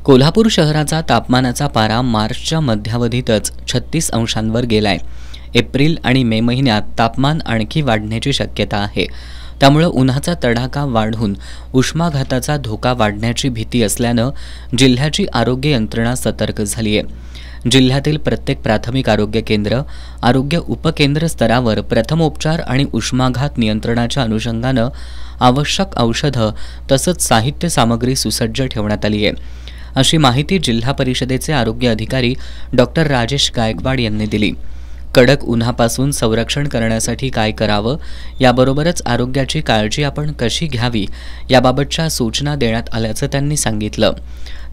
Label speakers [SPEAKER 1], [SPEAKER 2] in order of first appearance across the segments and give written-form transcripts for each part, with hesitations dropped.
[SPEAKER 1] कोल्हापूर शहराचा तापमानाचा पारा मार्चच्या मध्यावधीतच 36 अंशांवर गेलाय। एप्रिल आणि मे महिन्यात तापमान आणखी वाढण्याची शक्यता आहे। त्यामुळे उन्हाचा तडाखा वाढून उष्माघाताचा धोका वाढण्याची भीती असल्यानं जिल्ह्याची आरोग्य यंत्रणा सतर्क झाली आहे। जिल्ह्यातील प्रत्येक प्राथमिक आरोग्य केंद्र, आरोग्य उपकेंद्र स्तरावर प्रथमोपचार आणि उष्माघात नियंत्रणाच्या अनुषंगानं आवश्यक औषधं तसंच साहित्य सामग्री सुसज्ज ठेवण्यात आली आहे, अशी माहिती जिल्हा परिषदेचे आरोग्य अधिकारी डॉक्टर राजेश गायकवाड यांनी दिली। कडक उन्हापासून संरक्षण करण्यासाठी काय करावं याबरोबरच आरोग्याची काळजी आपण कशी घ्यावी याबाबतच्या सूचना देण्यात आल्याचं त्यांनी सांगितलं।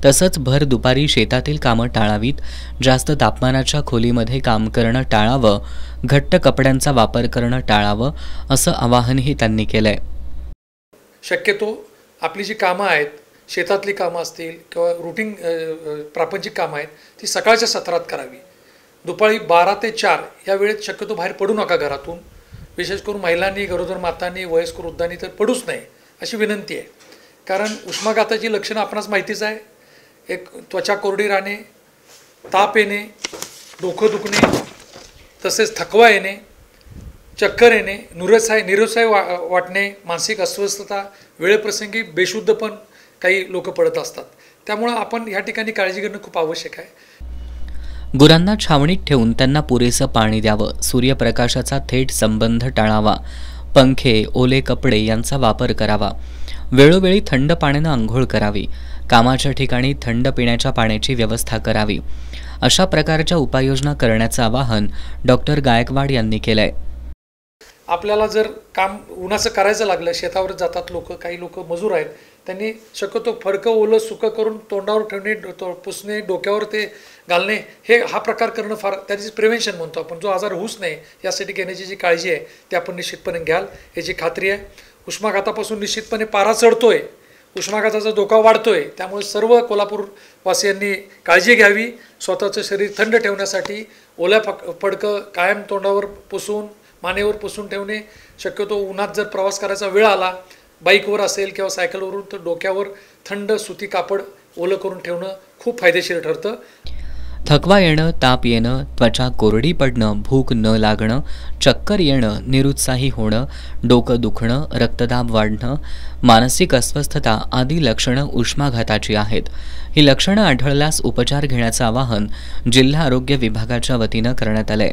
[SPEAKER 1] तसंच भर दुपारी शेतातील कामं टाळावीत, जास्त तापमानाच्या खोलीमध्ये काम करणं टाळावं, घट्ट कपड्यांचा वापर करणं टाळावं असं आवाहनही त्यांनी केलंय।
[SPEAKER 2] शक्यतो आपली जी कामं आहेत, शेतातली कामं असतील किंवा रूटीन प्रापंचिक कामं आहेत, ती सकाळच्या सत्रात करावी। दुपारी 12 ते 4 या वेळेत शक्यतो बाहेर पडू नका घरातून। विशेष करून महिलांनी, गरोदर मातांनी, वयस्कर वृद्धांनी तर पडूच नाही अशी विनंती आहे। कारण उष्माघाताची लक्षणं आपणास माहितीच आहे। एक त्वचा कोरडी राहणे, ताप येणे, डोकं दुखणे, तसेच थकवा येणे, चक्कर येणे, निरुत्साही वाटणे, मानसिक अस्वस्थता, वेळेप्रसंगी बेशुद्ध पण काही लोक पडत असतात। त्यामुळे आपण या ठिकाणी काळजी घेणं खूप आवश्यक आहे।
[SPEAKER 1] गुरांना छावणीत ठेवून त्यांना पुरेसं पाणी द्यावं, सूर्यप्रकाशाचा थेट संबंध टाळावा, पंखे, ओले कपडे यांचा वापर करावा, वेळोवेळी थंड पाण्यानं अंघोळ करावी, कामाच्या ठिकाणी थंड पिण्याच्या पाण्याची व्यवस्था करावी, अशा प्रकारच्या उपाययोजना करण्याचं आवाहन डॉक्टर गायकवाड यांनी केलंय।
[SPEAKER 2] आपल्याला जर काम उन्हाचं करायचं लागलं, शेतावर जातात लोक, काही लोक मजूर आहेत, त्यांनी शक्यतो फडकं ओलं सुकं करून तोंडावर ठेवणे, पुसणे, डोक्यावर ते घालणे, हा प्रकार करणं फार, त्याची प्रिव्हेन्शन म्हणतो आपण, जो आजार होऊच नाही यासाठी घेण्याची जी काळजी आहे ती आपण निश्चितपणे घ्याल याची खात्री आहे। उष्माघातापासून निश्चितपणे पारा चढतोय, उष्माघाताचा धोका वाढतोय, त्यामुळे सर्व कोल्हापूरवासियांनी काळजी घ्यावी। स्वतःचं शरीर थंड ठेवण्यासाठी ओल्या फडकं कायम तोंडावर पुसून, मानेवर पुसून ठेवणे, शक्यतो उन्हात जर प्रवास करायचा वेळ आला, बाईकवर असेल किंवा सायकलवरून, तर डोक्यावर थंड सुती कापड ओलं करून ठेवणं खूप फायदेशीर ठरतं।
[SPEAKER 1] थकवा येणं, ताप येणं, त्वचा कोरडी पडणं, भूक न लागणं, चक्कर येणं, निरुत्साही होणं, डोकं दुखणं, रक्तदाब वाढणं, मानसिक अस्वस्थता आदी लक्षणं उष्माघाताची आहेत। ही लक्षणं आढळल्यास उपचार घेण्याचं आवाहन जिल्हा आरोग्य विभागाच्या वतीनं करण्यात आलंय।